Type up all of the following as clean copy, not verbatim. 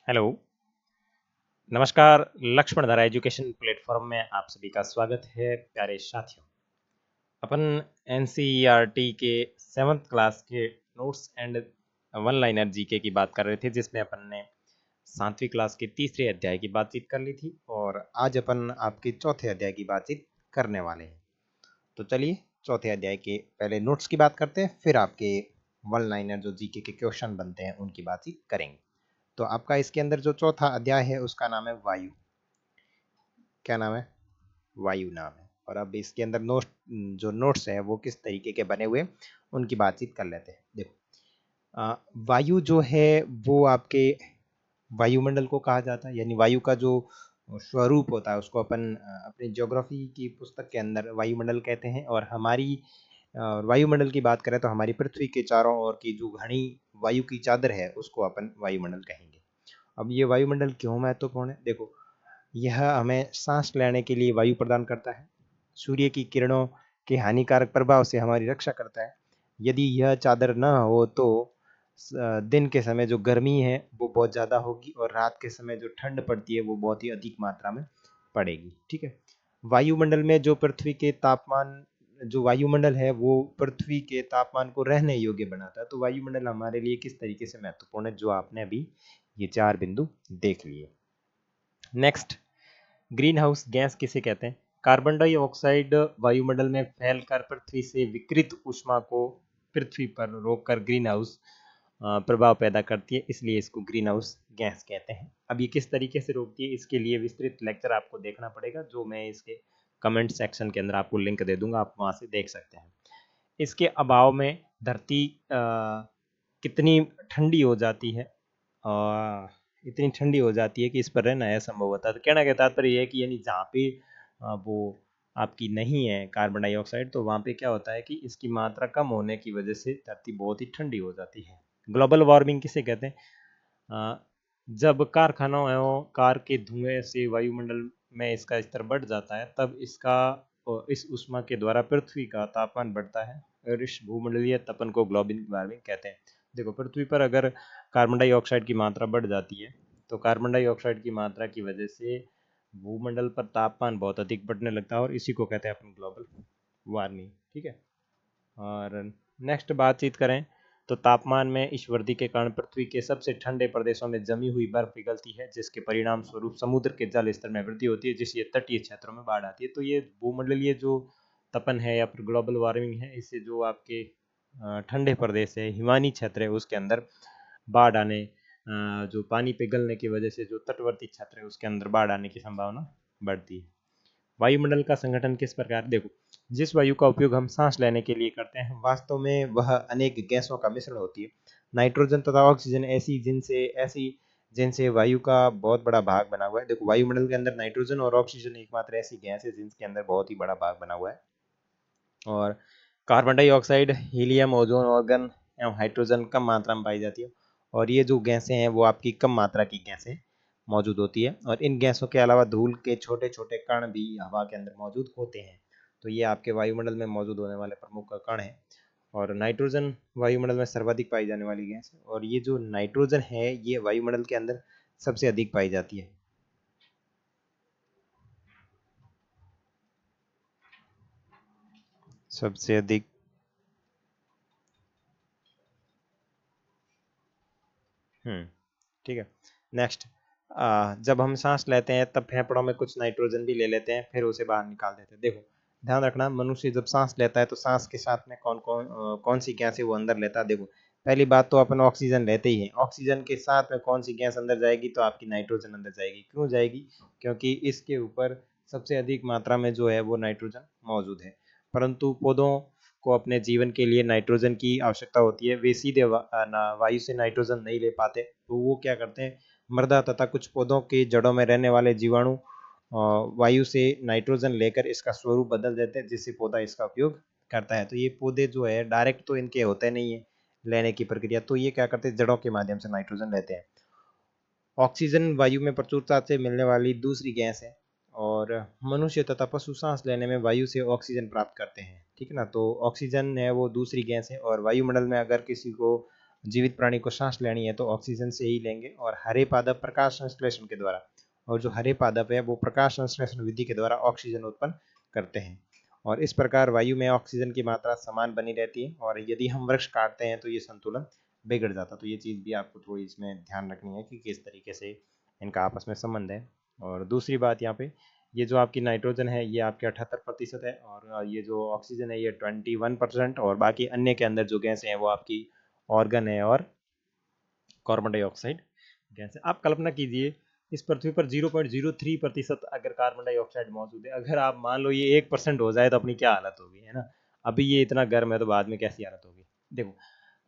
Hello, नमस्कार। लक्ष्मण धारा education platform में आप सभी का स्वागत है प्यारे साथियों। अपन एनसीईआरटी के 7th क्लास के notes and one liner GK की बात कर रहे थे, जिसमें अपन ने 7वीं क्लास के तीसरे अध्याय की बातचीत कर ली थी और आज अपन आपके चौथे अध्याय की बातचीत करने वाले हैं। तो चलिए चौथे अध्याय के पहले नोट्स की बात करते हैं, फिर आपके वन लाइनर जो जीके के क्वेश्चन बनते हैं उनकी बातचीत करेंगे। तो आपका इसके अंदर जो चौथा अध्याय है उसका नाम है वायु। क्या नाम है? वायु नाम है। और अब इसके अंदर जो नोट्स है वो किस तरीके के बने हुए उनकी बातचीत कर लेते हैं। देखो, वायु जो है वो आपके वायुमंडल को कहा जाता है, यानी वायु का जो स्वरूप होता है उसको अपन अपनी ज्योग्राफी की पुस्तक के अंदर वायुमंडल कहते हैं। और हमारी वायुमंडल की बात करें तो हमारी पृथ्वी के चारों ओर की जो घनी वायु की चादर है उसको अपन वायुमंडल कहेंगे। अब ये वायुमंडल क्यों महत्वपूर्ण है? देखो, यह हमें सांस लेने के लिए वायु प्रदान करता है, सूर्य की किरणों के हानिकारक प्रभाव से हमारी रक्षा करता है। यदि यह चादर न हो तो दिन के समय जो गर्मी है वो बहुत ज़्यादा होगी और रात के समय जो ठंड पड़ती है वो बहुत ही अधिक मात्रा में पड़ेगी। ठीक है। वायुमंडल में जो पृथ्वी के तापमान जो वायुमंडल है वो पृथ्वी के तापमान को रहने योग्य बनाता है। तो वायुमंडल हमारे लिए किस तरीके से महत्वपूर्ण है, जो आपने अभी ये 4 बिंदु देख लिए। नेक्स्ट, ग्रीन हाउस गैस किसे कहते हैं? कार्बन डाइऑक्साइड वायुमंडल में फैलकर पृथ्वी से विकिरित ऊष्मा को पृथ्वी पर रोककर ग्रीन हाउस प्रभाव पैदा करती है, इसलिए इसको ग्रीन हाउस गैस कहते हैं। अब ये किस तरीके से रोकती है, इसके लिए विस्तृत लेक्चर आपको देखना पड़ेगा, जो मैं इसके कमेंट सेक्शन के अंदर आपको लिंक दे दूंगा, आप वहां से देख सकते हैं। इसके अभाव में धरती कितनी ठंडी हो जाती है, इतनी ठंडी हो जाती है कि इस पर रहना असंभव होता है। तो कहना का तात्पर्य यह है कि यानी जहाँ पे वो आपकी नहीं है कार्बन डाइऑक्साइड, तो वहाँ पे क्या होता है कि इसकी मात्रा कम होने की वजह से धरती बहुत ही ठंडी हो जाती है। ग्लोबल वार्मिंग किसे कहते हैं? जब कारखानों एवं कार के धुएं से वायुमंडल में इसका स्तर बढ़ जाता है, तब इस ऊष्मा के द्वारा पृथ्वी का तापमान बढ़ता है और इस भूमंडलीय तपन को ग्लोबल वार्मिंग कहते हैं। देखो, पृथ्वी पर अगर कार्बन डाइऑक्साइड की मात्रा बढ़ जाती है तो कार्बन डाइऑक्साइड की मात्रा की वजह से भूमंडल पर तापमान बहुत अधिक बढ़ने लगता है और इसी को कहते हैं अपन ग्लोबल वार्मिंग। ठीक है। और नेक्स्ट बातचीत करें तो तापमान में इस वृद्धि के कारण पृथ्वी के सबसे ठंडे प्रदेशों में जमी हुई बर्फ पिघलती है, जिसके परिणाम स्वरूप समुद्र के जल स्तर में वृद्धि होती है, जिससे तटीय क्षेत्रों में बाढ़ आती है। तो ये भूमंडलीय जो तपन है या फिर ग्लोबल वार्मिंग है, इससे जो आपके ठंडे प्रदेश है, हिमानी क्षेत्र है, उसके अंदर बाढ़ आने, जो पानी पिघलने की वजह से जो तटवर्ती क्षेत्र है उसके अंदर बाढ़ आने की संभावना बढ़ती है। वायुमंडल का संगठन किस प्रकार? देखो, जिस वायु का उपयोग हम सांस लेने के लिए करते हैं वास्तव में वह अनेक गैसों का मिश्रण होती है। नाइट्रोजन तथा ऑक्सीजन ऐसी जिनसे वायु का बहुत बड़ा भाग बना हुआ है। देखो, वायुमंडल के अंदर नाइट्रोजन और ऑक्सीजन एकमात्र ऐसी गैस है जिनके अंदर बहुत ही बड़ा भाग बना हुआ है। और carbon dioxide, helium, ozone, organ एवं हाइड्रोजन कम मात्रा में पाई जाती है। और ये जो गैसें हैं वो आपकी कम मात्रा की गैसें मौजूद होती है। और इन गैसों के अलावा धूल के छोटे छोटे कण भी हवा के अंदर मौजूद होते हैं। तो ये आपके वायुमंडल में मौजूद होने वाले प्रमुख कण हैं। और नाइट्रोजन वायुमंडल में सर्वाधिक पाई जाने वाली गैस है, और ये जो नाइट्रोजन है ये वायुमंडल के अंदर सबसे अधिक पाई जाती है। सबसे अधिक। ठीक है। नेक्स्ट, जब हम सांस लेते हैं तब फेफड़ों में कुछ नाइट्रोजन भी ले लेते हैं, फिर उसे बाहर निकाल देते हैं। देखो, ध्यान रखना, मनुष्य जब सांस लेता है तो सांस के साथ में कौन सी गैस है वो अंदर लेता है। देखो, पहली बात तो अपन ऑक्सीजन लेते ही हैं, ऑक्सीजन के साथ में कौन सी गैस अंदर जाएगी? तो आपकी नाइट्रोजन अंदर जाएगी। क्यों जाएगी? क्योंकि इसके ऊपर सबसे अधिक मात्रा में जो है वो नाइट्रोजन मौजूद है। परंतु पौधों को अपने जीवन के लिए नाइट्रोजन की आवश्यकता होती है, वे सीधे वायु से नाइट्रोजन नहीं ले पाते। तो वो क्या करते हैं, मृदा तथा कुछ पौधों के जड़ों में रहने वाले जीवाणु वायु से नाइट्रोजन लेकर इसका स्वरूप बदल देते हैं, जिससे पौधा इसका उपयोग करता है। तो ये पौधे जो है डायरेक्ट तो इनके होते नहीं है लेने की प्रक्रिया, तो ये क्या करते हैं, जड़ों के माध्यम से नाइट्रोजन लेते हैं। ऑक्सीजन वायु में प्रचुरता से मिलने वाली दूसरी गैस है, और मनुष्य तथा पशु सांस लेने में वायु से ऑक्सीजन प्राप्त करते हैं। ठीक है ना। तो ऑक्सीजन है वो दूसरी गैस है, और वायुमंडल में अगर किसी को जीवित प्राणी को सांस लेनी है तो ऑक्सीजन से ही लेंगे, और हरे पादप प्रकाश संश्लेषण के द्वारा, और जो हरे पादप है वो प्रकाश संश्लेषण विधि के द्वारा ऑक्सीजन उत्पन्न करते हैं। और इस प्रकार वायु में ऑक्सीजन की मात्रा समान बनी रहती है, और यदि हम वृक्ष काटते हैं तो ये संतुलन बिगड़ जाता है। तो ये चीज़ भी आपको थोड़ी इसमें ध्यान रखनी है कि किस तरीके से इनका आपस में संबंध है। और दूसरी बात यहाँ पे, ये जो आपकी नाइट्रोजन है ये आपके 78% है, और ये जो ऑक्सीजन है ये 21%, और बाकी अन्य के अंदर जो गैसें हैं वो आपकी ऑर्गन है और कार्बन डाइऑक्साइड गैस है। आप कल्पना कीजिए इस पृथ्वी पर 0.03% अगर कार्बन डाइऑक्साइड मौजूद है, अगर आप मान लो ये 1% हो जाए तो अपनी क्या हालत होगी, है ना। अभी ये इतना गर्म है तो बाद में कैसी हालत होगी। देखो,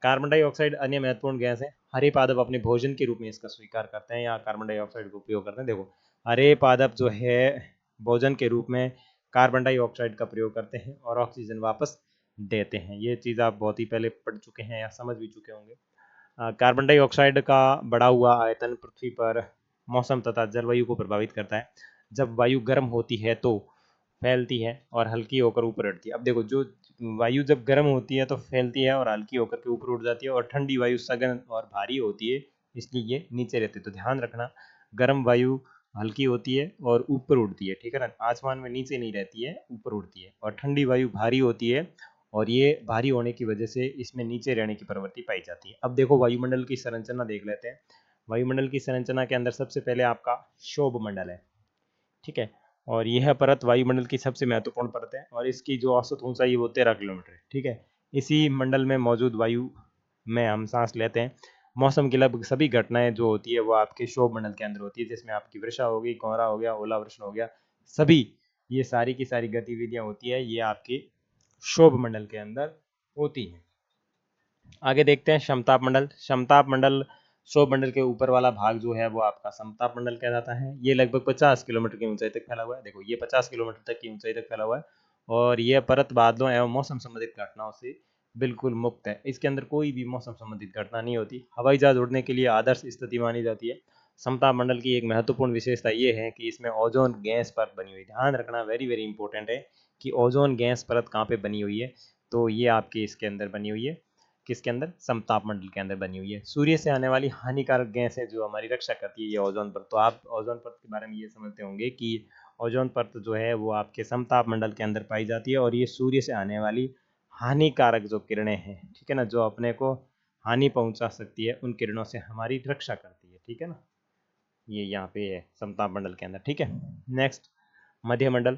कार्बन डाइऑक्साइड अन्य महत्वपूर्ण गैस है। हरे पादप अपने भोजन के रूप में इसका स्वीकार करते हैं या कार्बन डाइऑक्साइड का उपयोग करते हैं। देखो, हरे पादप जो है भोजन के रूप में कार्बन डाइऑक्साइड का प्रयोग करते हैं और ऑक्सीजन वापस देते हैं। ये चीज़ आप बहुत ही पहले पढ़ चुके हैं या समझ भी चुके होंगे। कार्बन डाइऑक्साइड का बढ़ा हुआ आयतन पृथ्वी पर मौसम तथा जलवायु को प्रभावित करता है। जब वायु गर्म होती है तो फैलती है और हल्की होकर ऊपर उठती है। अब देखो, जो वायु जब गर्म होती है तो फैलती है और हल्की होकर के ऊपर उठ जाती है, और ठंडी वायु सघन और भारी होती है, इसलिए ये नीचे रहती है। तो ध्यान रखना, गर्म वायु हल्की होती है और ऊपर उड़ती है, ठीक है ना। आसमान में नीचे नहीं रहती है, ऊपर उड़ती है। और ठंडी वायु भारी होती है, और ये भारी होने की वजह से इसमें नीचे रहने की प्रवृत्ति पाई जाती है। अब देखो, वायुमंडल की संरचना देख लेते हैं। वायुमंडल की संरचना के अंदर सबसे पहले आपका क्षोभ मंडल है, ठीक है। और यह परत वायुमंडल की सबसे महत्वपूर्ण परत है, और इसकी जो औसत ऊंचाई है वो 13 किलोमीटर है, ठीक है। इसी मंडल में मौजूद वायु में हम सांस लेते हैं। मौसम की लगभग सभी घटनाएं जो होती है वो आपके क्षोभ मंडल के अंदर होती है, जिसमें आपकी वर्षा हो गई, कोहरा हो गया, ओलावृष्टि हो गया, सभी ये सारी की सारी गतिविधियां होती है ये आपके क्षोभ मंडल के अंदर होती है। आगे देखते हैं समताप मंडल। समताप मंडल क्षोभ मंडल के ऊपर वाला भाग जो है वो आपका समताप मंडल कहलाता है। ये लगभग 50 किलोमीटर की ऊंचाई तक फैला हुआ है। देखो, ये 50 किलोमीटर तक की ऊंचाई तक फैला हुआ है, और यह परत बादलों एवं मौसम संबंधित घटनाओं से बिल्कुल मुक्त है। इसके अंदर कोई भी मौसम संबंधित घटना नहीं होती। हवाई जहाज उड़ने के लिए आदर्श स्थिति मानी जाती है। समताप मंडल की एक महत्वपूर्ण विशेषता ये है कि इसमें ओजोन गैस परत बनी हुई है। ध्यान रखना, वेरी वेरी इंपॉर्टेंट है कि ओजोन गैस परत कहाँ पे बनी हुई है। तो ये आपके इसके अंदर बनी हुई है, किसके अंदर, समताप मंडल के अंदर बनी हुई है। सूर्य से आने वाली हानिकारक गैस है जो हमारी रक्षा करती है, ये ओजोन परत। तो आप ओजोन परत के बारे में ये समझते होंगे कि ओजोन परत जो है वो आपके समताप मंडल के अंदर पाई जाती है, और ये सूर्य से आने वाली हानिकारक जो किरणें हैं, ठीक है ना, जो अपने को हानि पहुंचा सकती है, उन किरणों से हमारी रक्षा करती है, ठीक है ना। ये यहाँ पे है समताप मंडल के अंदर, ठीक है। नेक्स्ट, मध्य मंडल।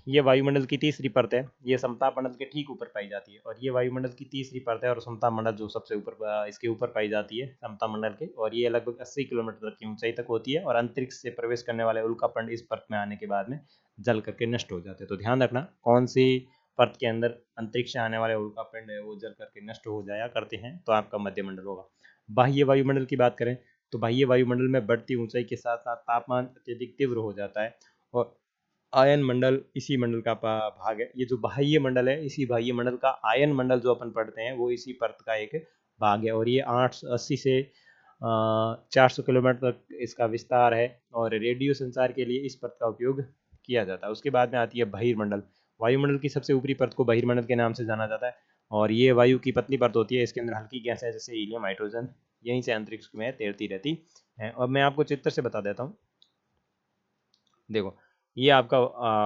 ये वायुमंडल की तीसरी परत है। ये समताप मंडल के ठीक ऊपर पाई जाती है, और ये वायुमंडल की तीसरी परत है, और समताप मंडल जो सबसे ऊपर इसके ऊपर पाई जाती है समताप मंडल के, और ये लगभग 80 किलोमीटर तक की ऊंचाई तक होती है। और अंतरिक्ष से प्रवेश करने वाले उल्कापिंड इस परत में आने के बाद में जल करके नष्ट हो जाते हैं। तो ध्यान रखना, कौन सी परत के अंदर अंतरिक्ष से आने वाले उल्कापिंड है वो जल करके नष्ट हो जाया करते हैं, तो आपका मध्य मंडल होगा। बाह्य वायुमंडल की बात करें तो बाह्य वायुमंडल में बढ़ती ऊंचाई के साथ साथ तापमान अत्यधिक तीव्र हो जाता है, और आयन मंडल इसी मंडल का भाग है। ये जो बाह्य मंडल है, इसी बाह्य मंडल का आयन मंडल जो अपन पढ़ते हैं वो इसी परत का एक भाग है, और ये 880 से 400 किलोमीटर तक इसका विस्तार है, और रेडियो संचार के लिए इस परत का उपयोग किया जाता है। उसके बाद में आती है बहिर्मंडल। वायुमंडल की सबसे ऊपरी परत को बहिर्मंडल के नाम से जाना जाता है, और ये वायु की पतली परत होती है। इसके अंदर हल्की गैस है जैसे हीलियम, हाइड्रोजन, यहीं से अंतरिक्ष में तैरती रहती है। और मैं आपको चित्र से बता देता हूँ। देखो, ये आपका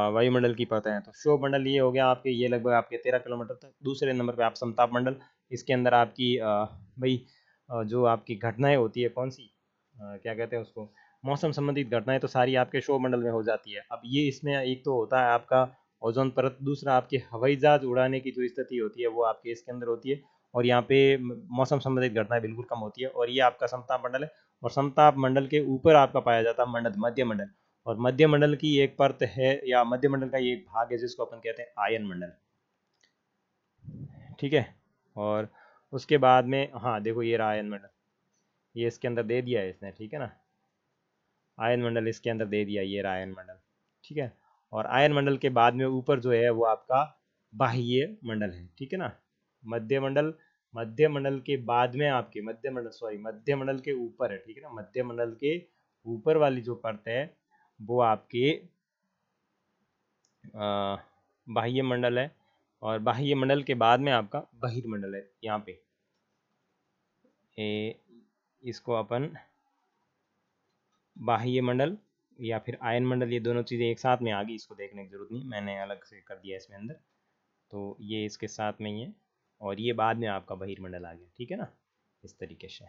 वायुमंडल की परतें हैं। तो क्षोभ मंडल ये हो गया आपके, ये लगभग आपके 13 किलोमीटर तक। दूसरे नंबर पे आप समताप मंडल। इसके अंदर आपकी भाई जो आपकी घटनाएं होती है, कौन सी क्या कहते हैं उसको, मौसम संबंधित घटनाएं, तो सारी आपके क्षोभ मंडल में हो जाती है। अब ये इसमें एक तो होता है आपका ओजोन परत, दूसरा आपके हवाई जहाज उड़ाने की जो स्थिति होती है वो आपके इसके अंदर होती है, और यहाँ पे मौसम संबंधित घटनाएं बिल्कुल कम होती है। और ये आपका समताप मंडल है, और समताप मंडल के ऊपर आपका पाया जाता है मंडल, मध्य मंडल। और मध्य मंडल की एक परत है, या मध्य मंडल का एक भाग है जिसको अपन कहते हैं आयन मंडल, ठीक है। और उसके बाद में, हाँ देखो, ये रहा आयन मंडल, ये इसके अंदर दे दिया है इसने, ठीक है ना। आयन मंडल इसके अंदर दे दिया, ये रहा आयन मंडल, ठीक है। और आयन मंडल के बाद में ऊपर जो है वो आपका बाह्य मंडल है, ठीक है ना। मध्य मंडल, मध्य मंडल के बाद में आपके मध्य मंडल, सॉरी, मध्य मंडल के ऊपर है, ठीक है ना। मध्य मंडल के ऊपर वाली जो परत है वो आपके बाह्य मंडल है, और बाह्य मंडल के बाद में आपका बहिर्मंडल है यहाँ पे, इसको अपन बाह्य मंडल या फिर आयन मंडल, ये दोनों चीज़ें एक साथ में आ गई, इसको देखने की जरूरत नहीं, मैंने अलग से कर दिया इसमें अंदर। तो ये इसके साथ में ही है और ये बाद में आपका बहिर्मंडल आ गया, ठीक है ना, इस तरीके से।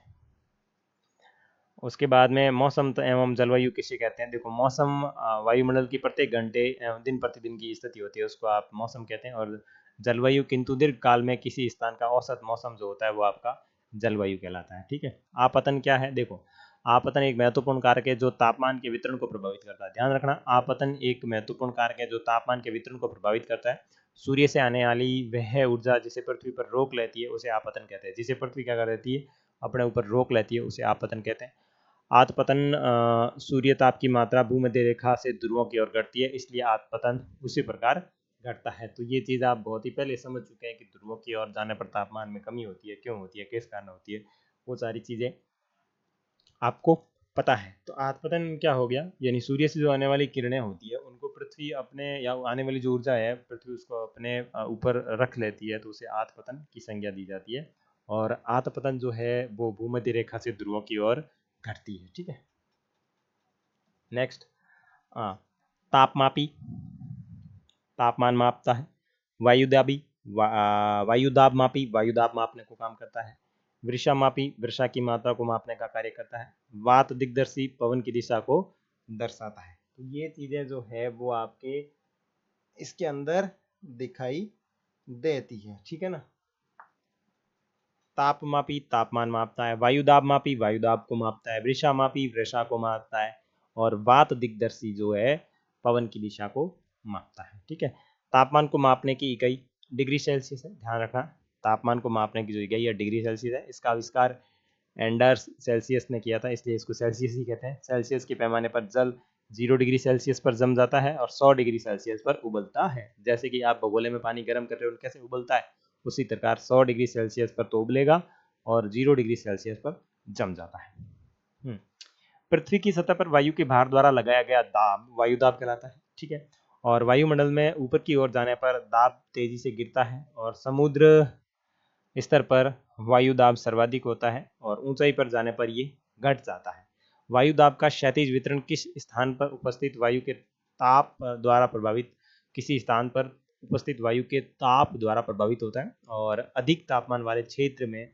उसके बाद में मौसम एवं जलवायु किसे कहते हैं? देखो, मौसम वायुमंडल की प्रत्येक घंटे एवं दिन प्रतिदिन की स्थिति होती है, उसको आप मौसम कहते हैं। और जलवायु किंतु दीर्घ काल में किसी स्थान का औसत मौसम जो होता है वो आपका जलवायु कहलाता है, ठीक है। आपतन क्या है? देखो, आपतन एक महत्वपूर्ण कारक है जो तापमान के वितरण को प्रभावित करता है। ध्यान रखना, आपतन एक महत्वपूर्ण कारक है जो तापमान के वितरण को प्रभावित करता है। सूर्य से आने वाली वह ऊर्जा जिसे पृथ्वी पर रोक लेती है उसे आपतन कहते हैं। जिसे पृथ्वी क्या कर देती है, अपने ऊपर रोक लेती है, उसे आपतन कहते हैं। आतपतन सूर्य ताप की मात्रा भूमध्य रेखा से ध्रुवों की ओर घटती है, इसलिए आतपतन उसी प्रकार घटता है। तो ये चीज़ आप बहुत ही पहले समझ चुके हैं कि ध्रुवों की ओर जाने पर तापमान में कमी होती है, क्यों होती है, किस कारण होती है, वो सारी चीज़ें आपको पता है। तो आतपतन क्या हो गया, यानी सूर्य से जो आने वाली किरणें होती है उनको पृथ्वी अपने, या आने वाली जो ऊर्जा है पृथ्वी उसको अपने ऊपर रख लेती है, तो उसे आतपतन की संज्ञा दी जाती है। और आतपतन जो है वो भूमध्य रेखा से ध्रुवों की ओर घटती है, ठीक है। नेक्स्ट, तापमापी तापमान मापता है। वायुदाबी वायुदाब मापी वायुदाब मापने को काम करता है। वृषा मापी वृषा की मात्रा को मापने का कार्य करता है। वात दिग्दर्शी पवन की दिशा को दर्शाता है। तो ये चीजें जो है वो आपके इसके अंदर दिखाई देती है, ठीक है ना। तापमापी तापमान मापता है। वायुदाब मापी वायुदाब को मापता है। वृषा मापी वृषा को मापता है। और वात दिग्दर्शी जो है पवन की दिशा को मापता है, ठीक है। तापमान को मापने की इकाई डिग्री सेल्सियस है, ध्यान रखना। तापमान को मापने की जो इकाई है डिग्री सेल्सियस है। इसका आविष्कार एंडर्स सेल्सियस ने किया था, इसलिए इसको सेल्सियस ही कहते हैं। सेल्सियस के पैमाने पर जल 0 डिग्री सेल्सियस पर जम जाता है और 100 डिग्री सेल्सियस पर उबलता है। जैसे कि आप भगोले में पानी गर्म कर रहे हो, कैसे उबलता है, उसी प्रकार 100 डिग्री सेल्सियस पर तो उबलेगा और 0 डिग्री सेल्सियस पर जम जाता है। पृथ्वी की सतह पर वायु के भार द्वारा लगाया गया दाब वायुदाब कहलाता है, ठीक है। और वायुमंडल में ऊपर की ओर जाने पर दाब तेजी से गिरता है और समुद्र स्तर पर वायु दाब सर्वाधिक होता है और ऊंचाई पर जाने पर ये घट जाता है। वायु दाब का क्षैतिज वितरण किस स्थान पर उपस्थित वायु के ताप द्वारा प्रभावित किसी स्थान पर उपस्थित वायु के ताप द्वारा प्रभावित होता है। और अधिक तापमान वाले क्षेत्र में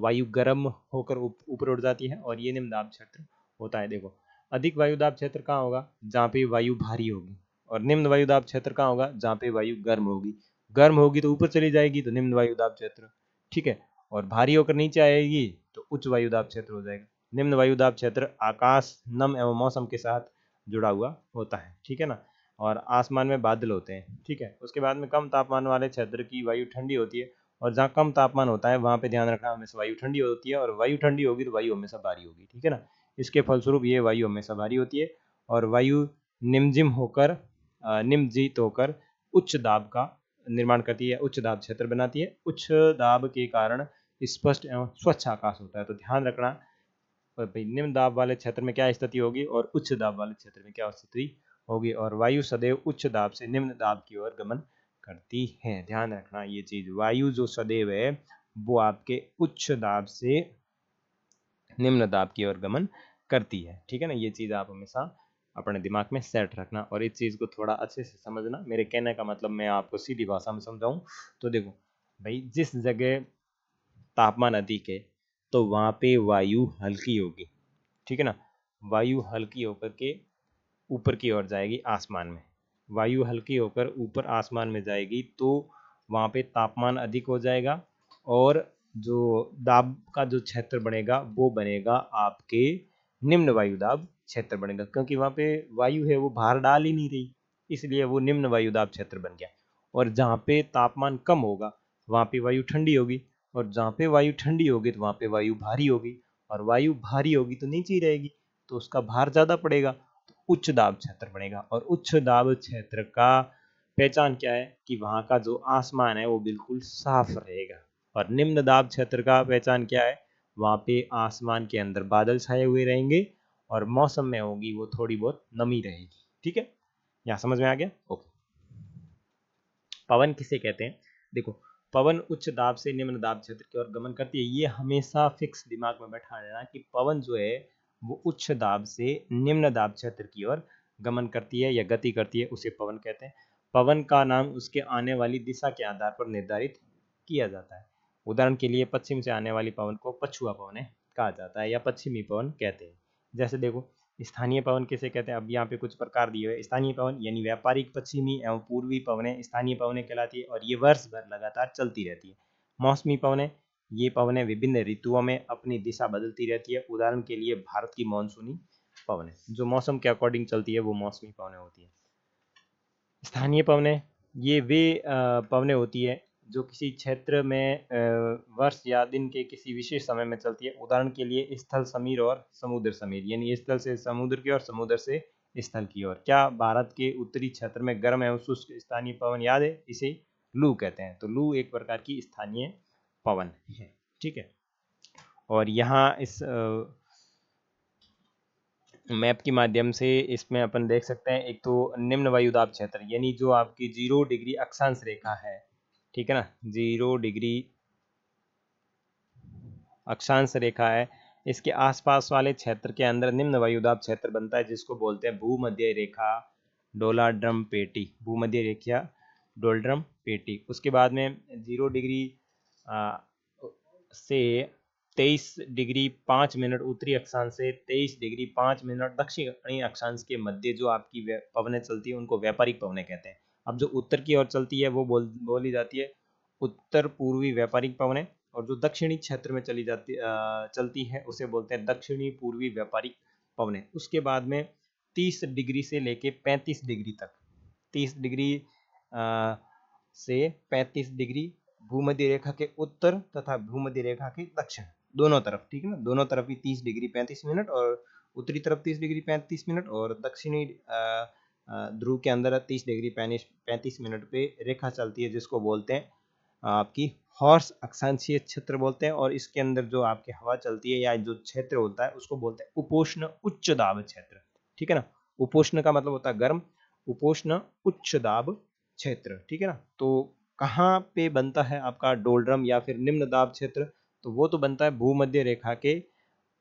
वायु गर्म होकर ऊपर उड़ जाती है और ये निम्न दाब क्षेत्र होता है। देखो, अधिक वायु दाब क्षेत्र कहाँ होगा, जहाँ पे वायु भारी होगी। और निम्न वायु दाब क्षेत्र कहाँ होगा, जहाँ पे वायु गर्म होगी। गर्म होगी तो ऊपर चली जाएगी, तो निम्न वायु दाब क्षेत्र, ठीक है। और भारी होकर नीचे आएगी तो उच्च वायु दाब क्षेत्र हो जाएगा। निम्न वायु दाब क्षेत्र आकाश, नम एवं मौसम के साथ जुड़ा हुआ होता है, ठीक है ना। और आसमान में बादल होते हैं, ठीक है। उसके बाद में कम तापमान वाले क्षेत्र की वायु ठंडी होती है। और जहाँ कम तापमान होता है वहाँ पे ध्यान रखना, हमेशा वायु ठंडी होती है। और वायु ठंडी होगी तो वायु हमेशा भारी होगी, ठीक है ना। इसके फलस्वरूप ये वायु हमेशा भारी होती है और वायु निम्नजीत होकर उच्च दाब का निर्माण करती है, उच्च दाब क्षेत्र बनाती है। उच्च दाब के कारण स्पष्ट एवं स्वच्छ आकाश होता है। तो ध्यान रखना भाई, निम्न दाब वाले क्षेत्र में क्या स्थिति होगी और उच्च दाब वाले क्षेत्र में क्या स्थिति होगी। और वायु सदैव उच्च दाब से निम्न दाब की ओर गमन करती है। ध्यान रखना ये चीज, वायु जो सदैव है वो आपके उच्च दाब से निम्न दाब की ओर गमन करती है, ठीक है ना। ये चीज आप हमेशा अपने दिमाग में सेट रखना और इस चीज को थोड़ा अच्छे से समझना। मेरे कहने का मतलब मैं आपको सीधी भाषा में समझाऊं तो देखो भाई, जिस जगह तापमान अधिक है तो वहां पे वायु हल्की होगी, ठीक है ना। वायु हल्की होकर के ऊपर की ओर जाएगी आसमान में। वायु हल्की होकर ऊपर आसमान में जाएगी तो वहाँ पे तापमान अधिक हो जाएगा और जो दाब का जो क्षेत्र बनेगा वो बनेगा आपके निम्न वायु दाब क्षेत्र बनेगा, क्योंकि वहाँ पे वायु है वो भार डाल ही नहीं रही, इसलिए वो निम्न वायु दाब क्षेत्र बन गया। और जहाँ पे तापमान कम होगा वहाँ पे वायु ठंडी होगी और जहाँ पे वायु ठंडी होगी तो वहाँ पे वायु भारी होगी और वायु भारी होगी तो नीचे ही रहेगी तो उसका भार ज्यादा पड़ेगा, उच्च दाब क्षेत्र बनेगा। और उच्च दाब क्षेत्र का पहचान क्या है कि वहां का जो आसमान है वो बिल्कुल साफ रहेगा। और निम्न दाब क्षेत्र का पहचान क्या है, वहां पे आसमान के अंदर बादल छाए हुए रहेंगे और मौसम में होगी वो थोड़ी बहुत नमी रहेगी, ठीक है। यहाँ समझ में आ गया? ओके। पवन किसे कहते हैं? देखो, पवन उच्च दाब से निम्न दाब क्षेत्र की ओर गमन करती है। ये हमेशा फिक्स दिमाग में बैठा रहना कि पवन जो है वो उच्च दाब से निम्न दाब क्षेत्र की ओर गमन करती है या गति करती है, उसे पवन कहते हैं। पवन का नाम उसके आने वाली दिशा के आधार पर निर्धारित किया जाता है। उदाहरण के लिए पश्चिम से आने वाली पवन को पछुआ पवन कहा जाता है या पश्चिमी पवन कहते हैं। जैसे देखो, स्थानीय पवन किसे कहते हैं? अब यहाँ पे कुछ प्रकार दिए हुए। स्थानीय पवन यानी व्यापारिक पश्चिमी एवं पूर्वी पवनें स्थानीय पवनें कहलाती है और ये वर्ष भर लगातार चलती रहती है। मौसमी पवनें, ये पवनें विभिन्न ऋतुओं में अपनी दिशा बदलती रहती है। उदाहरण के लिए भारत की मानसूनी पवनें जो मौसम के अकॉर्डिंग चलती है वो मौसमी पवनें होती है। स्थानीय पवनें ये वे पवनें होती है जो किसी क्षेत्र में वर्ष या दिन के किसी विशेष समय में चलती है। उदाहरण के लिए स्थल समीर और समुद्र समीर, यानी स्थल से समुद्र की ओर, समुद्र से स्थल की ओर। क्या भारत के उत्तरी क्षेत्र में गर्म एवं शुष्क स्थानीय पवन याद है? इसे लू कहते हैं। तो लू एक प्रकार की स्थानीय पवन है, ठीक है। और यहाँ इस मैप के माध्यम से इसमें अपन देख सकते हैं, एक तो निम्न वायुदाब क्षेत्र यानी जो आपकी 0 डिग्री अक्षांश रेखा है, ठीक है ना, 0 डिग्री अक्षांश रेखा है, इसके आसपास वाले क्षेत्र के अंदर निम्न वायुदाब क्षेत्र बनता है जिसको बोलते हैं भूमध्य रेखा डोलाड्रम पेटी, भूमध्य रेखा डोलड्रम पेटी। उसके बाद में 0 डिग्री से 23 डिग्री 5 मिनट उत्तरी अक्षांश से 23 डिग्री 5 मिनट दक्षिणी अक्षांश के मध्य जो आपकी पवनें चलती है उनको व्यापारिक पवनें कहते हैं। अब जो उत्तर की ओर चलती है वो बोली जाती है उत्तर पूर्वी व्यापारिक पवनें, और जो दक्षिणी क्षेत्र में चलती है उसे बोलते हैं दक्षिणी पूर्वी व्यापारिक पवनें। उसके बाद में 30 डिग्री से लेके 35 डिग्री तक, 30 डिग्री से 35 डिग्री भूमध्य रेखा के उत्तर तथा भूमध्य रेखा के दक्षिण दोनों तरफ, ठीक है ना, दोनों तरफ ही 30 डिग्री 35 मिनट, और उत्तरी तरफ 30 डिग्री 35 मिनट और दक्षिणी ध्रुव के अंदर 30 डिग्री 35 मिनट पे रेखा चलती है जिसको बोलते हैं आपकी हॉर्स अक्षांशीय क्षेत्र बोलते हैं। और इसके अंदर जो आपकी हवा चलती है या जो क्षेत्र होता है उसको बोलते हैं उपोष्ण उच्च दाब क्षेत्र, ठीक है ना। उपोष्ण का मतलब होता है गर्म, उपोष्ण उच्च दाब क्षेत्र, ठीक है ना। तो कहाँ पे बनता है आपका डोलड्रम या फिर निम्न दाब क्षेत्र? तो वो तो बनता है भूमध्य रेखा के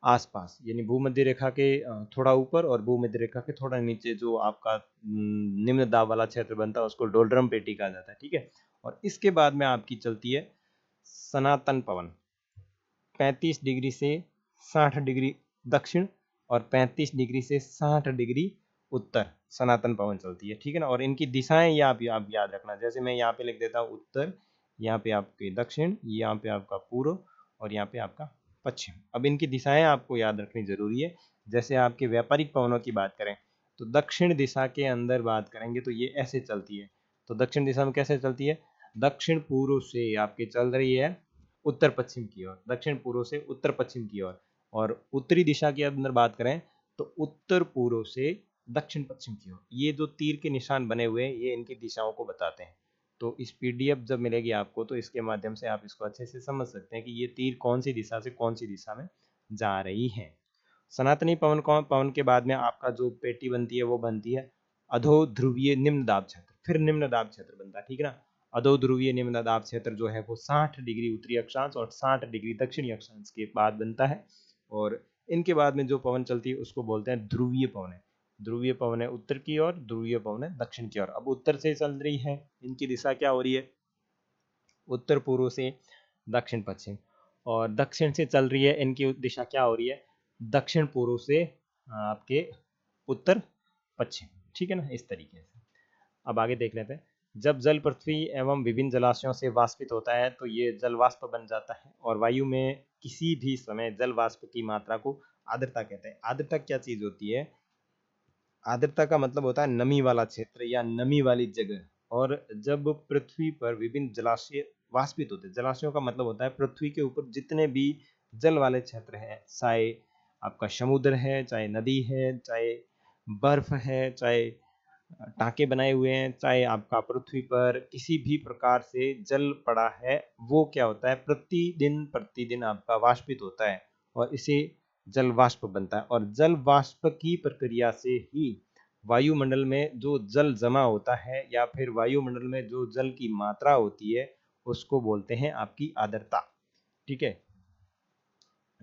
आसपास, यानी भूमध्य रेखा के थोड़ा ऊपर और भूमध्य रेखा के थोड़ा नीचे जो आपका निम्न दाब वाला क्षेत्र बनता है उसको डोलड्रम पेटी कहा जाता है, ठीक है। और इसके बाद में आपकी चलती है सनातन पवन, 35 डिग्री से 60 डिग्री दक्षिण और 35 डिग्री से 60 डिग्री उत्तर सनातन पवन चलती है, ठीक है ना। और इनकी दिशाएं ये आप याद रखना, जैसे मैं यहाँ पे लिख देता हूँ उत्तर, यहाँ पे आपके दक्षिण, यहाँ पे आपका पूर्व और यहाँ पे आपका पश्चिम। अब इनकी दिशाएं आपको याद रखनी जरूरी है। जैसे आपके व्यापारिक पवनों की बात करें तो दक्षिण दिशा के अंदर बात करेंगे तो ये ऐसे चलती है। तो दक्षिण दिशा में कैसे चलती है? दक्षिण पूर्व से आपके चल रही है उत्तर पश्चिम की ओर, दक्षिण पूर्व से उत्तर पश्चिम की ओर। और उत्तरी दिशा के अंदर बात करें तो उत्तर पूर्व से दक्षिण पश्चिम की ओर। ये जो तीर के निशान बने हुए हैं ये इनकी दिशाओं को बताते हैं। तो इस पीडीएफ जब मिलेगी आपको तो इसके माध्यम से आप इसको अच्छे से समझ सकते हैं कि ये तीर कौन सी दिशा से कौन सी दिशा में जा रही है। सनातनी पवन के बाद में आपका जो पेटी बनती है वो बनती है अधो ध्रुवीय निम्न दाब क्षेत्र, फिर निम्न दाब क्षेत्र बनता है, ठीक है ना। अधो ध्रुवीय निम्न दाब क्षेत्र जो है वो 60 डिग्री उत्तरी अक्षांश और 60 डिग्री दक्षिणी अक्षांश के बाद बनता है। और इनके बाद में जो पवन चलती है उसको बोलते हैं ध्रुवीय पवन। ध्रुवीय पवन उत्तर की ओर, ध्रुवीय पवन दक्षिण की ओर। अब उत्तर से चल रही है, इनकी दिशा क्या हो रही है? उत्तर पूर्व से दक्षिण पश्चिम। और दक्षिण से चल रही है, इनकी दिशा क्या हो रही है? दक्षिण पूर्व से आपके उत्तर पश्चिम, ठीक है ना, इस तरीके से। अब आगे देख लेते हैं। जब जल पृथ्वी एवं विभिन्न जलाशयों से वाष्पित होता है तो ये जल वाष्प बन जाता है और वायु में किसी भी समय जल वाष्प की मात्रा को आर्द्रता कहते हैं। आर्द्रता क्या चीज होती है? आर्द्रता का मतलब होता है नमी वाला क्षेत्र या नमी वाली जगह। और जब पृथ्वी पर विभिन्न जलाशय वाष्पित होते हैं, जलाशयों का मतलब होता है पृथ्वी के ऊपर जितने भी जल वाले क्षेत्र हैं, चाहे आपका समुद्र है, चाहे नदी है, चाहे बर्फ है, चाहे टाँके बनाए हुए हैं, चाहे आपका पृथ्वी पर किसी भी प्रकार से जल पड़ा है, वो क्या होता है प्रतिदिन प्रतिदिन आपका वाष्पित होता है और इसे जल वाष्प बनता है। और जल वाष्प की प्रक्रिया से ही वायुमंडल में जो जल जमा होता है या फिर वायुमंडल में जो जल की मात्रा होती है उसको बोलते हैं आपकी आर्द्रता। ठीक है।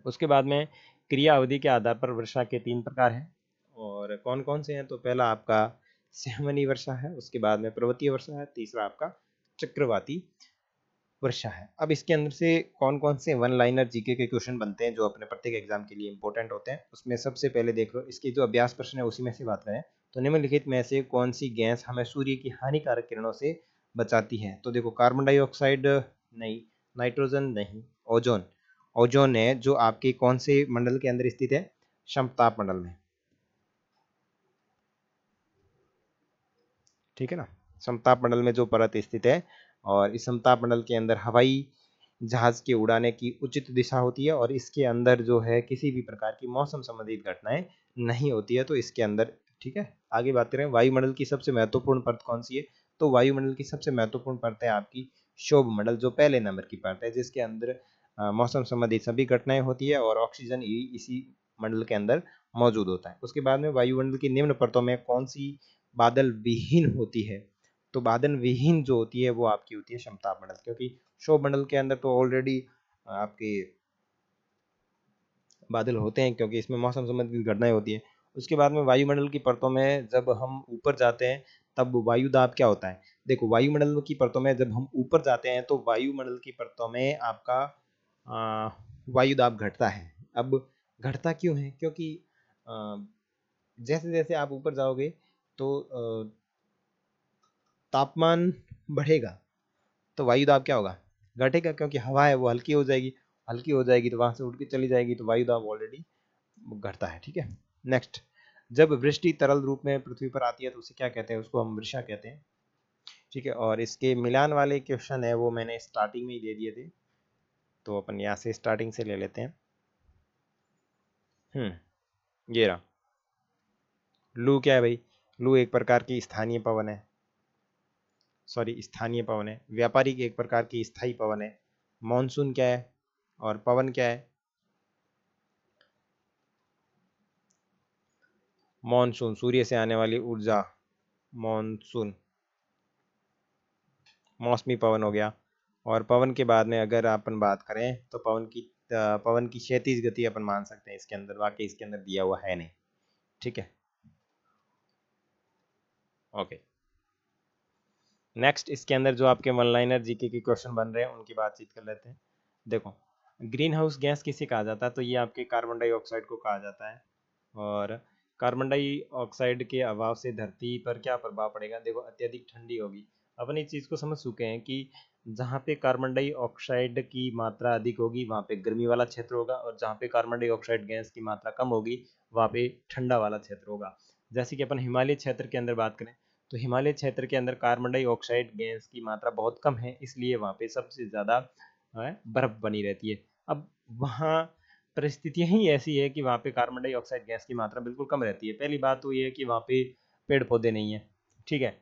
उसके बाद में क्रिया अवधि के आधार पर वर्षा के 3 प्रकार हैं, और कौन कौन से हैं? तो पहला आपका संवहनी वर्षा है, उसके बाद में पर्वतीय वर्षा है, तीसरा आपका चक्रवाती वर्षा है। अब इसके अंदर से कौन कौन से वन लाइनर जीके के क्वेश्चन बनते हैं जो अपने प्रत्येक एग्जाम के लिए इंपॉर्टेंट होते हैं, उसमें सबसे पहले देख लो, इसकी जो अभ्यास प्रश्न है उसी में से बात करें तो निम्नलिखित में से कौन सी गैस हमें सूर्य की हानिकारक किरणों से बचाती है? तो देखो, कार्बन डाइऑक्साइड नहीं, नाइट्रोजन नहीं, ओजोन। ओजोन है जो आपके कौन से मंडल के अंदर स्थित है? समताप मंडल में। ठीक है ना, समताप मंडल में जो परत स्थित है, और इस समताप मंडल के अंदर हवाई जहाज के उड़ाने की उचित दिशा होती है, और इसके अंदर जो है किसी भी प्रकार की मौसम संबंधित घटनाएं नहीं होती है, तो इसके अंदर। ठीक है, आगे बात करें वायुमंडल की सबसे महत्वपूर्ण परत कौन सी है? तो वायुमंडल की सबसे महत्वपूर्ण परत है आपकी क्षोभ मंडल, जो पहले नंबर की परत है, जिसके अंदर मौसम संबंधित सभी घटनाएं होती है, और ऑक्सीजन इसी मंडल के अंदर मौजूद होता है। उसके बाद में वायुमंडल की निम्न परतों में कौन सी बादल विहीन होती है? तो बादल विहीन जो होती है वो आपकी होती है समताप मंडल, क्योंकि क्षोभ मंडल के अंदर तो ऑलरेडी आपके बादल होते हैं, क्योंकि इसमें मौसम संबंधित घटनाएं होती है। उसके बाद में वायुमंडल की परतों में जब हम ऊपर जाते हैं तब वायु दाब क्या होता है? देखो, वायुमंडल की परतों में जब हम ऊपर जाते हैं तो वायुमंडल की परतों में आपका वायु दाब घटता है। अब घटता क्यों है? क्योंकि जैसे जैसे आप ऊपर जाओगे तो तापमान बढ़ेगा, तो वायु दाब क्या होगा? घटेगा, क्योंकि हवा है वो हल्की हो जाएगी। हल्की हो जाएगी तो वहां से उड़ के चली जाएगी, तो वायु दाब ऑलरेडी घटता है। ठीक है। नेक्स्ट, जब वृष्टि तरल रूप में पृथ्वी पर आती है तो उसे क्या कहते हैं? उसको हम वर्षा कहते हैं। ठीक है, और इसके मिलान वाले क्वेश्चन है वो मैंने स्टार्टिंग में ही दे दिए थे, तो अपन यहाँ से स्टार्टिंग से ले लेते हैं। ये रहा। लू क्या है भाई? लू एक प्रकार की स्थानीय पवन है, सॉरी स्थानीय पवन है। व्यापारिक एक प्रकार की स्थायी पवन है। मॉनसून क्या है? और पवन क्या है? मॉनसून सूर्य से आने वाली ऊर्जा, मॉनसून मौसमी पवन हो गया। और पवन के बाद में अगर अपन बात करें तो पवन की क्षैतिज गति अपन मान सकते हैं इसके अंदर, वाकई इसके अंदर दिया हुआ है नहीं। ठीक है, ओके। नेक्स्ट, इसके अंदर जो आपके वन लाइनर जीके के क्वेश्चन बन रहे हैं उनकी बातचीत कर लेते हैं। देखो, ग्रीन हाउस गैस किसे कहा जाता है? तो ये आपके कार्बन डाइऑक्साइड को कहा जाता है। और कार्बन डाइऑक्साइड के अभाव से धरती पर क्या प्रभाव पड़ेगा? देखो, अत्यधिक ठंडी होगी। अपन इस चीज़ को समझ चुके हैं कि जहाँ पे कार्बन डाइऑक्साइड की मात्रा अधिक होगी वहाँ पे गर्मी वाला क्षेत्र होगा, और जहाँ पे कार्बन डाइऑक्साइड गैस की मात्रा कम होगी वहाँ पे ठंडा वाला क्षेत्र होगा। जैसे कि अपन हिमालय क्षेत्र के अंदर बात करें तो हिमालय क्षेत्र के अंदर कार्बन डाइऑक्साइड गैस की मात्रा बहुत कम है, इसलिए वहाँ पे सबसे ज़्यादा बर्फ बनी रहती है। अब वहाँ परिस्थितियाँ ही ऐसी है कि वहाँ पे कार्बन डाइऑक्साइड गैस की मात्रा बिल्कुल कम रहती है। पहली बात तो ये है कि वहाँ पे पेड़ पौधे नहीं है। ठीक है,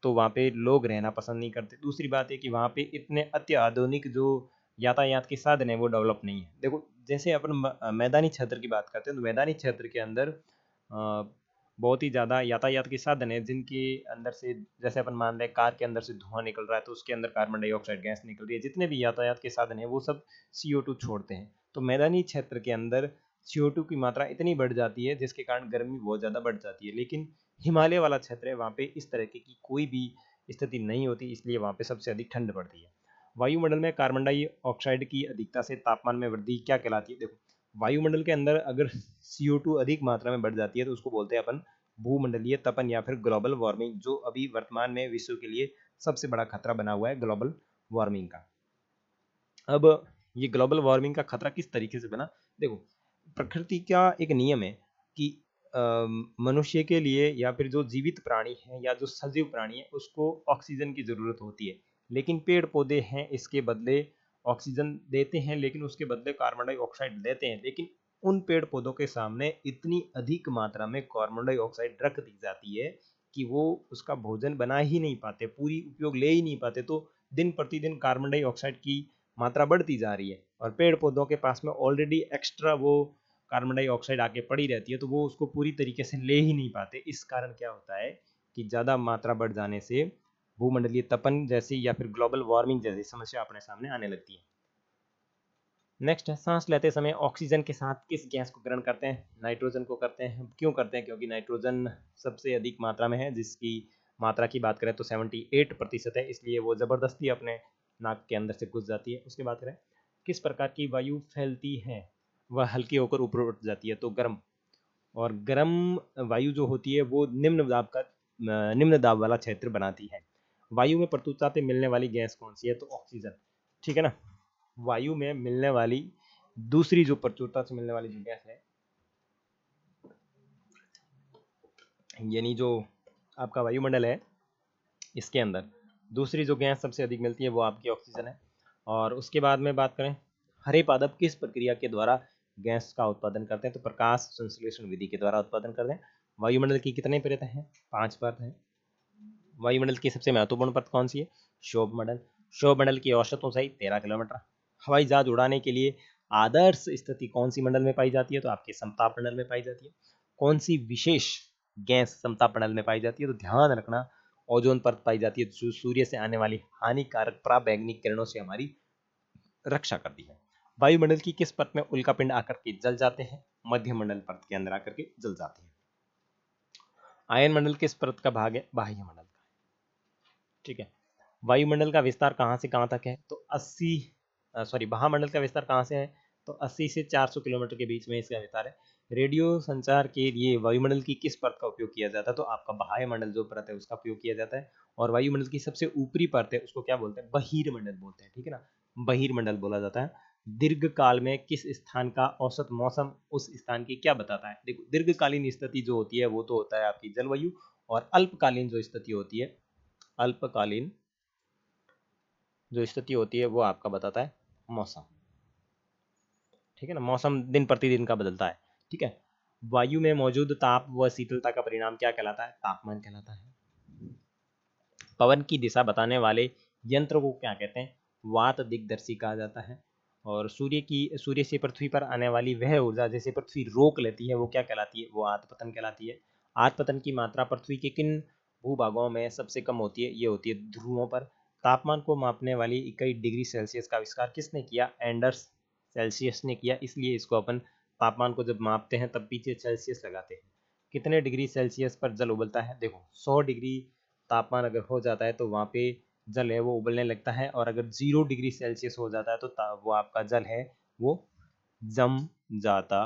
तो वहाँ पे लोग रहना पसंद नहीं करते। दूसरी बात है कि वहाँ पे इतने अत्याधुनिक जो यातायात के साधन है वो डेवलप नहीं है। देखो, जैसे अपन मैदानी क्षेत्र की बात करते हैं तो मैदानी क्षेत्र के अंदर बहुत ही ज़्यादा यातायात के साधन है, जिनके अंदर से जैसे अपन मान लें कार के अंदर से धुआं निकल रहा है तो उसके अंदर कार्बन डाइऑक्साइड गैस निकल रही है। जितने भी यातायात के साधन है वो सब CO2 छोड़ते हैं। तो मैदानी क्षेत्र के अंदर CO2 की मात्रा इतनी बढ़ जाती है जिसके कारण गर्मी बहुत ज़्यादा बढ़ जाती है। लेकिन हिमालय वाला क्षेत्र है, वहाँ पे इस तरह की कोई भी स्थिति नहीं होती, इसलिए वहाँ पे सबसे अधिक ठंड पड़ती है। वायुमंडल में कार्बन डाइऑक्साइड की अधिकता से तापमान में वृद्धि क्या कहलाती है? देखो, वायुमंडल के अंदर अगर CO2 अधिक मात्रा में बढ़ जाती है तो उसको बोलते हैं अपन भूमंडलीय तपन या फिर ग्लोबल वार्मिंग, जो अभी वर्तमान में विश्व के लिए सबसे बड़ा खतरा बना हुआ है ग्लोबल वार्मिंग का। अब ये ग्लोबल वार्मिंग का खतरा किस तरीके से बना? देखो, प्रकृति का एक नियम है कि मनुष्य के लिए या फिर जो जीवित प्राणी है या जो सजीव प्राणी है उसको ऑक्सीजन की जरूरत होती है। लेकिन पेड़ पौधे हैं इसके बदले ऑक्सीजन देते हैं, लेकिन उसके बदले कार्बन डाइऑक्साइड लेते हैं। लेकिन उन पेड़ पौधों के सामने इतनी अधिक मात्रा में कार्बन डाइऑक्साइड रख दी जाती है कि वो उसका भोजन बना ही नहीं पाते, पूरी उपयोग ले ही नहीं पाते। तो दिन प्रतिदिन कार्बन डाइऑक्साइड की मात्रा बढ़ती जा रही है, और पेड़ पौधों के पास में ऑलरेडी एक्स्ट्रा वो कार्बन डाइऑक्साइड आके पड़ी रहती है, तो वो उसको पूरी तरीके से ले ही नहीं पाते। इस कारण क्या होता है कि ज़्यादा मात्रा बढ़ जाने से भूमंडलीय तपन जैसी या फिर ग्लोबल वार्मिंग जैसी समस्या अपने सामने आने लगती है। नेक्स्ट है, सांस लेते समय ऑक्सीजन के साथ किस गैस को ग्रहण करते हैं? नाइट्रोजन को करते हैं। क्यों करते हैं? क्योंकि नाइट्रोजन सबसे अधिक मात्रा में है, जिसकी मात्रा की बात करें तो 78% है, इसलिए वो ज़बरदस्ती अपने नाक के अंदर से घुस जाती है। उसके बाद करें, किस प्रकार की वायु फैलती है? वह हल्की होकर ऊपर उठ जाती है, तो गर्म। और गर्म वायु जो होती है वो निम्न दाब वाला क्षेत्र बनाती है। वायु में प्रतुता से मिलने वाली गैस कौन सी है? तो ऑक्सीजन। ठीक है ना। वायु में मिलने वाली दूसरी जो प्रचुरता से मिलने वाली जो गैस है, यानी जो आपका वायुमंडल है, इसके अंदर दूसरी जो गैस सबसे अधिक मिलती है वो आपकी ऑक्सीजन है। और उसके बाद में बात करें, हरे पादप किस प्रक्रिया के द्वारा गैस का उत्पादन करते हैं? तो प्रकाश संश्लेषण विधि के द्वारा उत्पादन करते हैं। वायुमंडल की कितने परत हैं? 5 परत हैं। वायुमंडल की सबसे महत्वपूर्ण परत कौन सी है? क्षोभ मंडल। क्षोभ मंडल की औसत ऊंचाई 13 किलोमीटर। हवाई जहाज उड़ाने के लिए आदर्श स्थिति कौन सी मंडल में पाई जाती है? तो आपके समताप मंडल में पाई जाती है। कौन सी विशेष गैस समताप मंडल में पाई जाती है? तो ध्यान रखना, ओजोन परत पाई जाती है, जो सूर्य से आने वाली हानिकारक पराबैंगनी किरणों से हमारी रक्षा करती है। वायुमंडल की किस परत में उल्कापिंड आकर के जल जाते हैं? मध्य मंडल परत के अंदर आकर के जल जाते हैं। आयन मंडल किस परत का भाग है? बाह्य मंडल का। ठीक है। वायुमंडल का विस्तार कहाँ से कहाँ तक है? तो 80 महामंडल का विस्तार कहाँ से है? तो 80 से 400 किलोमीटर के बीच में इसका विस्तार है। रेडियो संचार के लिए वायुमंडल की किस परत का उपयोग किया जाता है? तो आपका बाह्य मंडल जो परत है उसका उपयोग किया जाता है। और वायुमंडल की सबसे ऊपरी परत है उसको क्या बोलते हैं? बहिर्मंडल बोलते हैं। ठीक है ना, बहिर्मंडल बोला जाता है। दीर्घ काल में किस स्थान का औसत मौसम उस स्थान की क्या बताता है? देखो, दीर्घकालीन स्थिति जो होती है वो तो होता है आपकी जलवायु, और अल्पकालीन जो स्थिति होती है, अल्पकालीन जो स्थिति होती है वो आपका बताता है मौसम। ठीक है ना, मौसम दिन प्रतिदिन का बदलता है। ठीक है। वायु में मौजूद ताप व शीतलता का परिणाम क्या कहलाता है? तापमान कहलाता है। पवन की दिशा बताने वाले यंत्र को क्या कहते हैं? वात दिग्दर्शी कहा जाता है। और सूर्य से पृथ्वी पर आने वाली वह ऊर्जा जिसे पृथ्वी रोक लेती है वो क्या कहलाती है? वो आत्पतन कहलाती है। आत्पतन की मात्रा पृथ्वी के किन भूभागों में सबसे कम होती है? ये होती है ध्रुवों पर। तापमान को मापने वाली इकाई डिग्री सेल्सियस का आविष्कार किसने किया? एंडर्स सेल्सियस ने किया। इसलिए इसको अपन तापमान को जब मापते हैं तब पीछे सेल्सियस लगाते हैं। कितने डिग्री सेल्सियस पर जल उबलता है? देखो, 100 डिग्री तापमान अगर हो जाता है तो वहाँ पे जल है वो उबलने लगता है, और अगर 0 डिग्री सेल्सियस हो जाता है तो वो आपका जल है वो जम जाता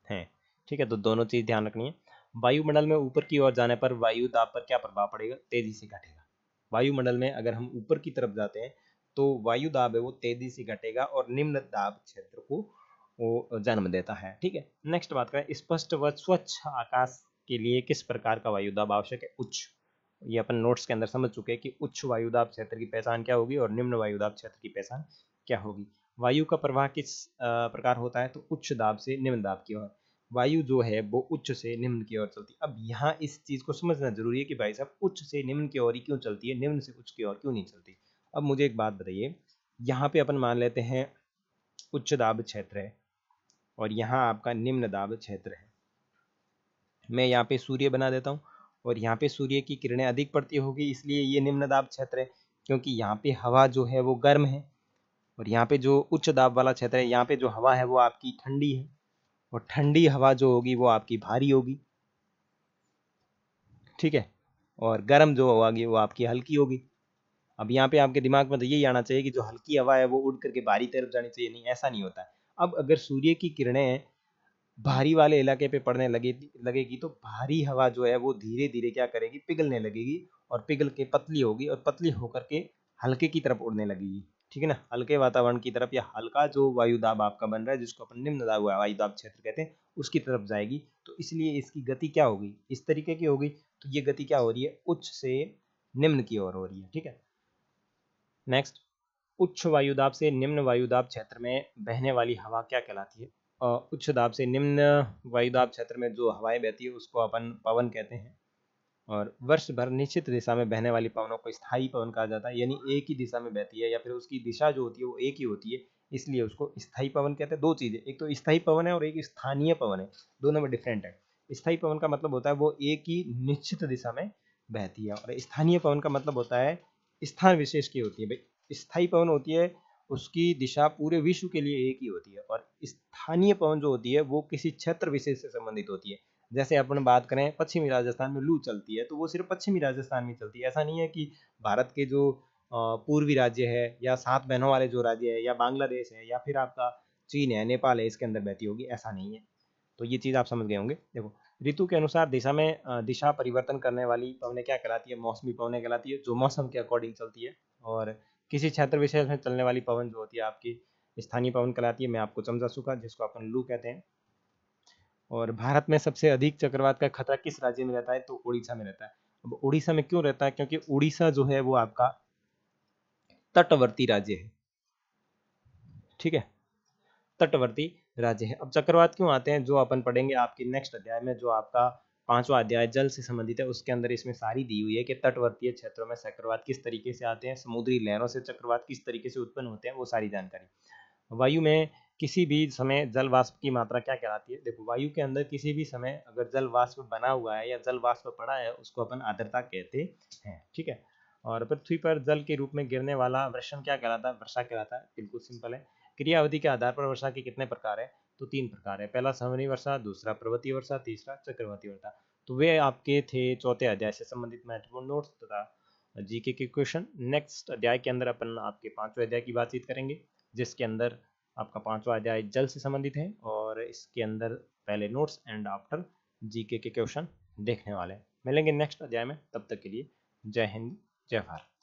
है। ठीक है, तो दोनों चीज ध्यान रखनी है। वायुमंडल में ऊपर की ओर जाने पर वायु दाब पर क्या प्रभाव पड़ेगा? तेजी से घटेगा। वायुमंडल में अगर हम ऊपर की तरफ जाते हैं तो वायु दाब है वो तेजी से घटेगा और निम्न दाब क्षेत्र को वो जन्म देता है। ठीक है। नेक्स्ट बात करें, स्पष्ट व स्वच्छ आकाश के लिए किस प्रकार का वायु दाब आवश्यक है? उच्च। ये अपन नोट्स के अंदर समझ चुके हैं कि उच्च वायुदाब क्षेत्र की पहचान क्या होगी और निम्न वायुदाब क्षेत्र की पहचान क्या होगी। वायु का प्रवाह किस प्रकार होता है? तो उच्च दाब से निम्न दाब की ओर। वायु जो है वो उच्च से निम्न की ओर चलती है। अब यहाँ इस चीज को समझना जरूरी है कि भाई साहब उच्च से निम्न की ओर ही क्यों चलती है, निम्न से उच्च की ओर क्यों नहीं चलती। अब मुझे एक बात बताइए, यहाँ पे अपन मान लेते हैं उच्च दाब क्षेत्र है और यहाँ आपका निम्न दाब क्षेत्र है। मैं यहाँ पे सूर्य बना देता हूँ और यहाँ पे सूर्य की किरणें अधिक पड़ती होगी, इसलिए ये निम्न दाब क्षेत्र है, क्योंकि यहाँ पे हवा जो है वो गर्म है। और यहाँ पे जो उच्च दाब वाला क्षेत्र है, यहाँ पे जो हवा है वो आपकी ठंडी है, और ठंडी हवा जो होगी वो आपकी भारी होगी। ठीक है। और गर्म जो होगी वो आपकी हल्की होगी। अब यहाँ पे आपके दिमाग में तो यही आना चाहिए कि जो हल्की हवा है वो उड़ करके भारी तरफ जानी चाहिए। नहीं, ऐसा नहीं होता है। अब अगर सूर्य की किरणें भारी वाले इलाके पे पड़ने लगेगी तो भारी हवा जो है वो धीरे धीरे क्या करेगी? पिघलने लगेगी, और पिघल के पतली होगी और पतली होकर के हल्के की तरफ उड़ने लगेगी। ठीक है ना, हल्के वातावरण की तरफ, या हल्का जो वायुदाब आपका बन रहा है जिसको अपन निम्न दाब वायुदाब क्षेत्र कहते हैं उसकी तरफ जाएगी। तो इसलिए इसकी गति क्या होगी? इस तरीके की होगी। तो ये गति क्या हो रही है? उच्च से निम्न की ओर हो रही है। ठीक है। नेक्स्ट, उच्च वायुदाब से निम्न वायुदाब क्षेत्र में बहने वाली हवा क्या कहलाती है? उच्च दाब से निम्न वायुदाब क्षेत्र में जो हवाएं बहती है उसको अपन पवन कहते हैं। और वर्ष भर निश्चित दिशा में बहने वाली पवनों को स्थायी पवन कहा जाता है, यानी एक ही दिशा में बहती है या फिर उसकी दिशा जो होती है वो एक ही होती है, इसलिए उसको स्थायी पवन कहते हैं। दो चीजें, एक तो स्थायी पवन है और एक स्थानीय पवन है, दोनों में डिफरेंट है। स्थायी पवन का मतलब होता है वो एक ही निश्चित दिशा में बहती है। और स्थानीय पवन का मतलब होता है स्थान विशेष की होती है। भाई स्थायी पवन होती है उसकी दिशा पूरे विश्व के लिए एक ही होती है, और स्थानीय पवन जो होती है वो किसी क्षेत्र विशेष से संबंधित होती है। जैसे अपन बात करें पश्चिमी राजस्थान में लू चलती है तो वो सिर्फ पश्चिमी राजस्थान में चलती है। ऐसा नहीं है कि भारत के जो पूर्वी राज्य है या 7 बहनों वाले जो राज्य है या बांग्लादेश है या फिर आपका चीन है, नेपाल है, इसके अंदर बहती होगी, ऐसा नहीं है। तो ये चीज़ आप समझ गए होंगे। देखो ऋतु के अनुसार दिशा परिवर्तन करने वाली पवनें क्या कहलाती है? मौसमी पवनें कहलाती है, जो मौसम के अकॉर्डिंग चलती है। और किसी क्षेत्र विशेष में चलने वाली पवन जो होती है आपकी स्थानीय पवन कहलाती है। मैं आपको समझा चुका, जिसको अपन लू कहते हैं। और भारत में सबसे अधिक चक्रवात का खतरा किस राज्य में रहता है? तो उड़ीसा में रहता है। अब उड़ीसा में क्यों रहता है? क्योंकि उड़ीसा जो है वो आपका तटवर्ती राज्य है। ठीक है, तटवर्ती राज्य है। अब चक्रवात क्यों आते हैं, जो अपन पढ़ेंगे आपके नेक्स्ट अध्याय में, जो आपका 5वां अध्याय जल से संबंधित है, उसके अंदर इसमें सारी दी हुई है कि तटवर्तीय क्षेत्रों में चक्रवात किस तरीके से आते हैं, समुद्री लहरों से चक्रवात किस तरीके से उत्पन्न होते हैं, वो सारी जानकारी। वायु में किसी भी समय जल वाष्प की मात्रा क्या कहलाती है? देखो वायु के अंदर किसी भी समय अगर जल वाष्प बना हुआ है या जल वाष्प पड़ा है, उसको अपन आर्द्रता कहते हैं। ठीक है। और पृथ्वी पर जल के रूप में गिरने वाला वर्षण क्या कहलाता है? वर्षा कहलाता है। बिल्कुल सिंपल है। क्रिया अवधि के आधार पर वर्षा के कितने प्रकार है? तो 3 प्रकार है। पहला संवहनी वर्षा, दूसरा पर्वतीय वर्षा, तीसरा चक्रवाती वर्षा। तो वे आपके थे चौथे अध्याय से संबंधित महत्वपूर्ण नोट्स तथा जीके के क्वेश्चन। नेक्स्ट अध्याय के अंदर अपन आपके 5वें अध्याय की बातचीत करेंगे, जिसके अंदर आपका 5वां अध्याय जल से संबंधित है, और इसके अंदर पहले नोट्स एंड आफ्टर जीके के क्वेश्चन देखने वाले हैं। मिलेंगे नेक्स्ट अध्याय में, तब तक के लिए जय हिंद, जय भारत।